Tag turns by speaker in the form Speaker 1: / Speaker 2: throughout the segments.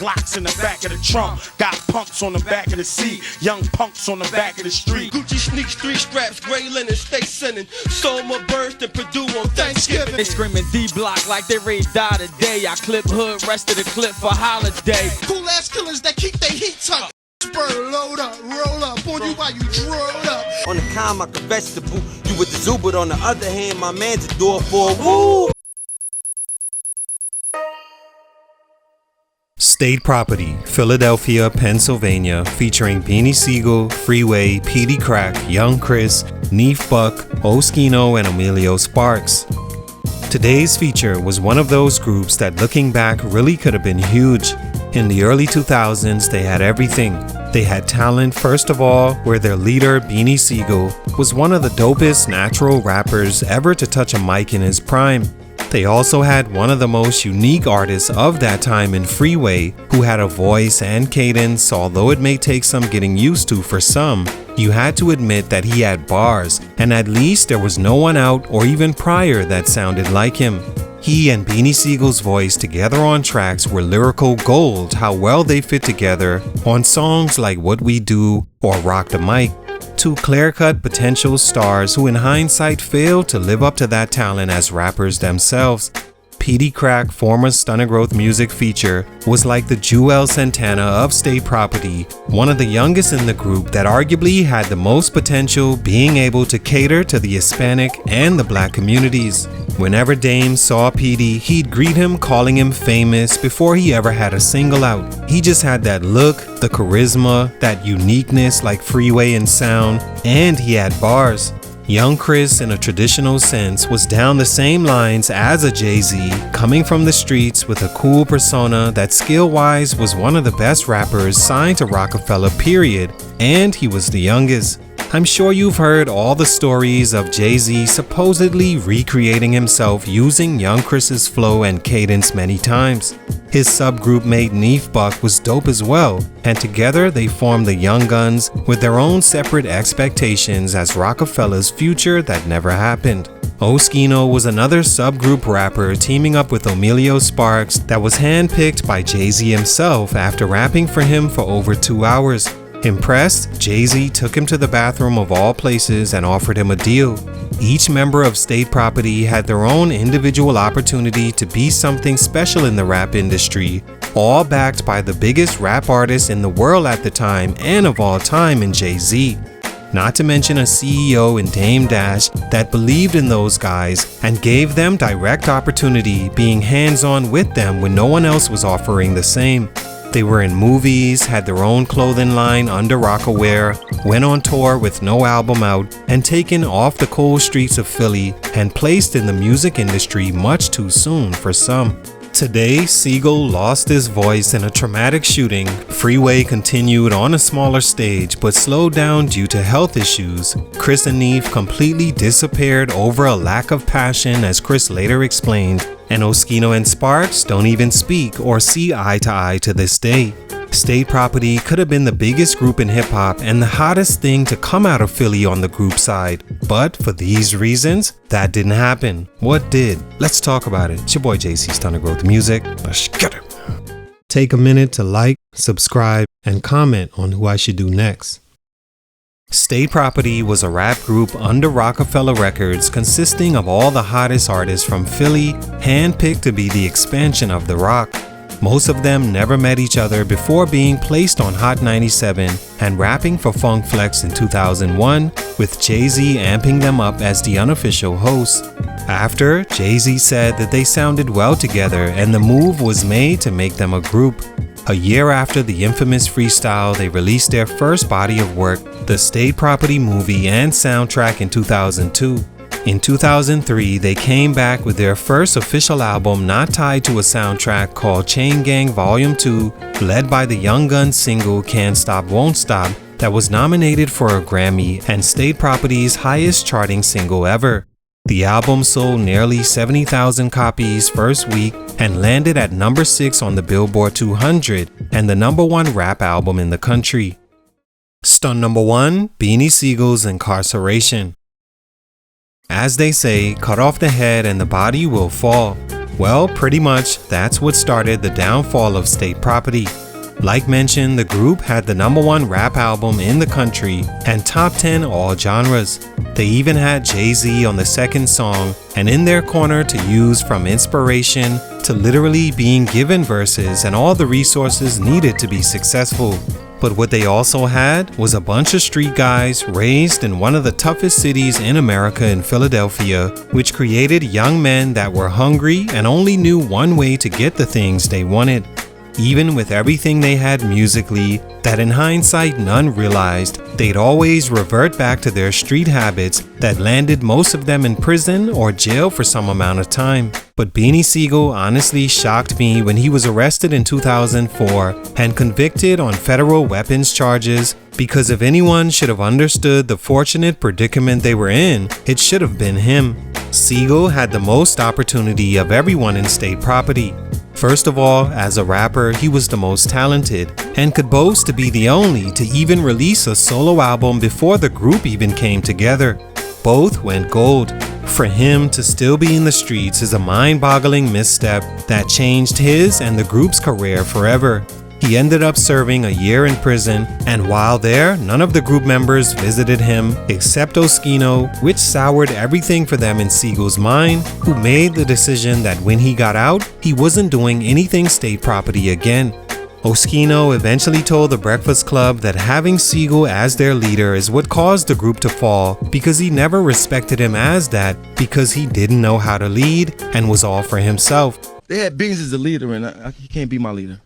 Speaker 1: Glocks in the back of the trunk. Got punks on the back of the seat. Young punks on the back of the street.
Speaker 2: Gucci sneaks, 3 straps, gray linen, stay sinning. Soma burst in Purdue on Thanksgiving.
Speaker 3: They screaming D-block like they ready to die today. I clip hood, rest of the clip for holiday.
Speaker 2: Cool ass killers that keep their heat tucked. Spur, load up, roll up on you while you rolled up.
Speaker 4: On the calm like a vegetable, you with the zoo, but on the other hand, my man's a door for a woo.
Speaker 5: State Property, Philadelphia, Pennsylvania, featuring Beanie Sigel, Freeway, Peedi Crakk, Young Chris, Neef Buck, Oscino, and Omilio Sparks. Today's feature was one of those groups that, looking back, really could have been huge. In the early 2000s, they had everything. They had talent, first of all, where their leader, Beanie Sigel, was one of the dopest natural rappers ever to touch a mic in his prime. They also had one of the most unique artists of that time in Freeway, who had a voice and cadence, although it may take some getting used to for some. You had to admit that he had bars, and at least there was no one out or even prior that sounded like him. He and Beanie Sigel's voice together on tracks were lyrical gold. How well they fit together on songs like What We Do or Roc da Mic. Two clear-cut potential stars who in hindsight failed to live up to that talent as rappers themselves. Peedi Crakk, former Stunted Growth music feature, was like the Juelz Santana of State Property, one of the youngest in the group that arguably had the most potential, being able to cater to the Hispanic and the Black communities. Whenever Dame saw Peedi, he'd greet him calling him famous before he ever had a single out. He just had that look, the charisma, that uniqueness like Freeway in sound, and he had bars. Young Chris, in a traditional sense, was down the same lines as a Jay-Z, coming from the streets with a cool persona that skill-wise was one of the best rappers signed to Rockefeller, period, and he was the youngest. I'm sure you've heard all the stories of Jay-Z supposedly recreating himself using Young Chris's flow and cadence many times. His subgroup mate Neef Buck was dope as well, and together they formed the Young Guns with their own separate expectations as Rockefeller's future that never happened. Oscino was another subgroup rapper teaming up with Omilio Sparks that was handpicked by Jay-Z himself after rapping for him for over 2 hours. Impressed, Jay-Z took him to the bathroom of all places and offered him a deal. Each member of State Property had their own individual opportunity to be something special in the rap industry, all backed by the biggest rap artist in the world at the time and of all time in Jay-Z. Not to mention a CEO in Dame Dash that believed in those guys and gave them direct opportunity, being hands-on with them when no one else was offering the same. They were in movies, had their own clothing line under Rockaware, went on tour with no album out, and taken off the cold streets of Philly and placed in the music industry much too soon for some. Today, Sigel lost his voice in a traumatic shooting. Freeway continued on a smaller stage but slowed down due to health issues. Chris and Neef completely disappeared over a lack of passion, as Chris later explained, and Oscino and Sparks don't even speak or see eye to eye to this day. State Property could have been the biggest group in hip-hop and the hottest thing to come out of Philly on the group side. But for these reasons, that didn't happen. What did? Let's talk about it. It's your boy JC, Stunted Growth Music. Let's get it. Take a minute to like, subscribe, and comment on who I should do next. State Property was a rap group under Rockefeller Records consisting of all the hottest artists from Philly, handpicked to be the expansion of the rock. Most of them never met each other before being placed on Hot 97 and rapping for Funk Flex in 2001, with Jay-Z amping them up as the unofficial host. After, Jay-Z said that they sounded well together and the move was made to make them a group. A year after the infamous freestyle, they released their first body of work, the State Property movie and soundtrack, in 2002. In 2003, they came back with their first official album not tied to a soundtrack called Chain Gang Volume 2, led by the Young Guns single Can't Stop Won't Stop that was nominated for a Grammy and State Property's highest charting single ever. The album sold nearly 70,000 copies first week and landed at number 6 on the Billboard 200 and the number 1 rap album in the country. Stunt number 1, Beanie Sigel's Incarceration. As they say, cut off the head and the body will fall. Well, pretty much that's what started the downfall of State Property. Like mentioned, the group had the #1 rap album in the country and top 10 all genres. They even had Jay-Z on the second song and in their corner to use from inspiration to literally being given verses and all the resources needed to be successful. But what they also had was a bunch of street guys raised in one of the toughest cities in America, in Philadelphia, which created young men that were hungry and only knew one way to get the things they wanted. Even with everything they had musically, that in hindsight none realized, they'd always revert back to their street habits that landed most of them in prison or jail for some amount of time. But Beanie Sigel honestly shocked me when he was arrested in 2004 and convicted on federal weapons charges, because if anyone should have understood the fortunate predicament they were in, it should have been him. Sigel had the most opportunity of everyone in State Property. First of all, as a rapper, he was the most talented and could boast to be the only to even release a solo album before the group even came together. Both went gold. For him to still be in the streets is a mind-boggling misstep that changed his and the group's career forever. He ended up serving a year in prison, and while there, none of the group members visited him except Oscino, which soured everything for them in Sigel's mind, who made the decision that when he got out, he wasn't doing anything State Property again. Oscino eventually told the Breakfast Club that having Sigel as their leader is what caused the group to fall, because he never respected him as that, because he didn't know how to lead and was all for himself.
Speaker 6: They had Beans as the leader, and he can't be my leader.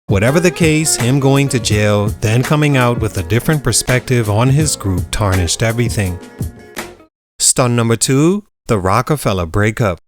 Speaker 5: Whatever the case, him going to jail, then coming out with a different perspective on his group tarnished everything. Stunt number 2, the Rockefeller breakup.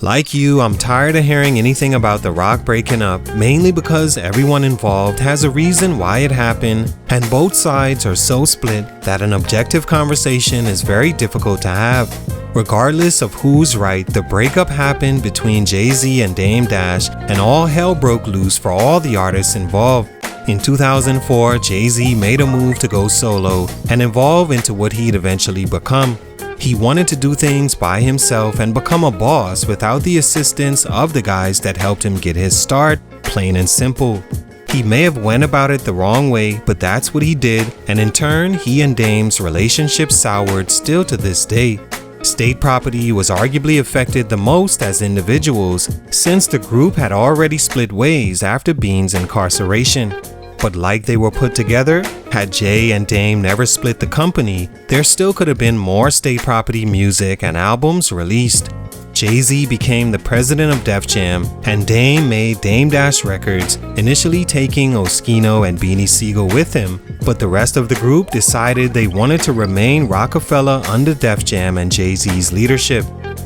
Speaker 5: Like you, I'm tired of hearing anything about the Roc breaking up, mainly because everyone involved has a reason why it happened, and both sides are so split that an objective conversation is very difficult to have. Regardless of who's right, the breakup happened between Jay-Z and Dame Dash, and all hell broke loose for all the artists involved. In 2004, Jay-Z made a move to go solo and evolve into what he'd eventually become. He wanted to do things by himself and become a boss without the assistance of the guys that helped him get his start, plain and simple. He may have went about it the wrong way, but that's what he did, and in turn, he and Dame's relationship soured still to this day. State Property was arguably affected the most as individuals, since the group had already split ways after Bean's incarceration. But like they were put together, had Jay and Dame never split the company, there still could have been more State Property music and albums released. Jay-Z became the president of Def Jam, and Dame made Dame Dash Records, initially taking Oscino and Beanie Sigel with him, but the rest of the group decided they wanted to remain Rockefeller under Def Jam and Jay-Z's leadership.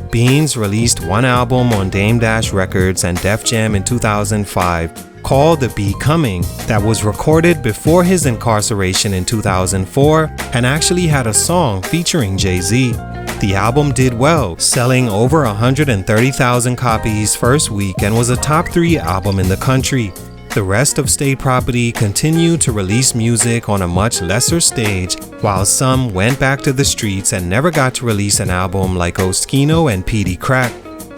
Speaker 5: Beans released one album on Dame Dash Records and Def Jam in 2005, called The Becoming, that was recorded before his incarceration in 2004 and actually had a song featuring Jay-Z. The album did well, selling over 130,000 copies first week and was a top 3 album in the country. The rest of State Property continued to release music on a much lesser stage, while some went back to the streets and never got to release an album like Oscino and Peedi Crakk.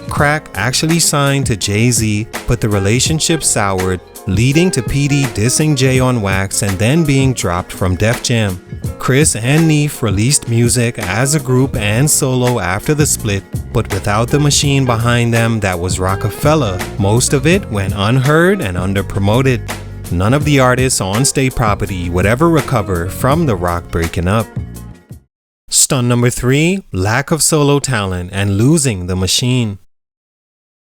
Speaker 5: Crakk actually signed to Jay-Z, but the relationship soured, leading to Peedi dissing Jay on wax and then being dropped from Def Jam. Chris and Neef released music as a group and solo after the split, but without the machine behind them that was Rockefeller, most of it went unheard and underpromoted. None of the artists on State Property would ever recover from the Roc breaking up. Stunt number 3, lack of solo talent and losing the machine.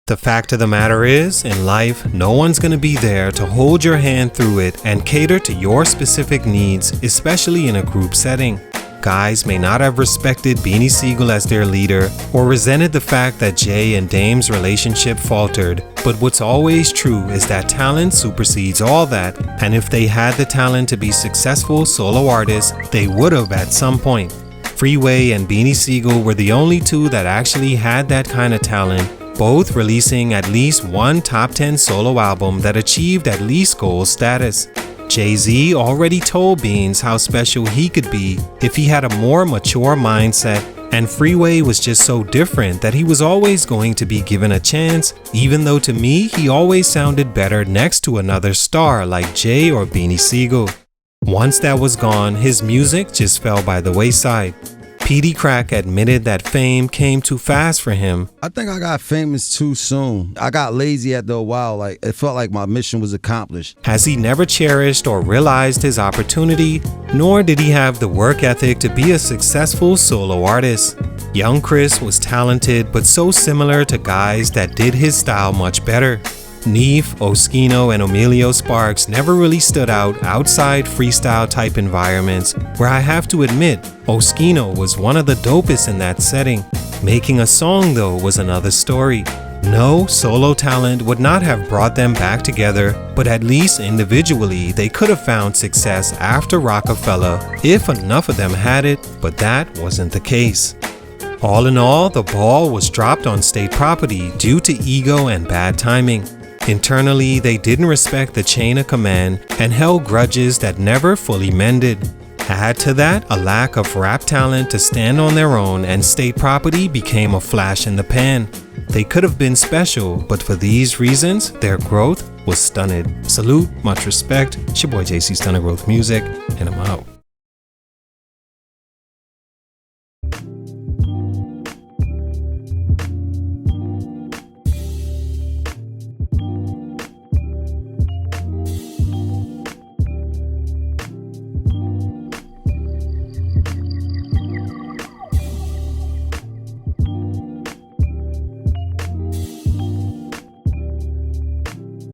Speaker 5: The fact of the matter is, in life, no one's going to be there to hold your hand through it and cater to your specific needs, especially in a group setting. Guys may not have respected Beanie Sigel as their leader or resented the fact that Jay and Dame's relationship faltered, but what's always true is that talent supersedes all that, and if they had the talent to be successful solo artists, they would have at some point. Freeway and Beanie Sigel were the only two that actually had that kind of talent, both releasing at least one top 10 solo album that achieved at least gold status. Jay-Z already told Beans how special he could be if he had a more mature mindset And Freeway was just so different that he was always going to be given a chance, even though to me he always sounded better next to another star like Jay or Beanie Sigel. Once that was gone, his music just fell by the wayside. Peedi Crakk admitted that fame came too fast for him.
Speaker 7: I think I got famous too soon. I got lazy after a while. Like, it felt like my mission was accomplished.
Speaker 5: As he never cherished or realized his opportunity, nor did he have the work ethic to be a successful solo artist. Young Chris was talented, but so similar to guys that did his style much better. Neef, Oscino, and Omilio Sparks never really stood out outside freestyle type environments, where I have to admit, Oscino was one of the dopest in that setting. Making a song though was another story. No, solo talent would not have brought them back together, but at least individually they could have found success after Rockefeller if enough of them had it, but that wasn't the case. All in all, the ball was dropped on state property due to ego and bad timing. Internally, they didn't respect the chain of command and held grudges that never fully mended. Add to that a lack of rap talent to stand on their own, and state property became a flash in the pan. They could have been special, but for these reasons, their growth was stunted. Salute, much respect. It's your boy JC Stunted Growth Music, and I'm out.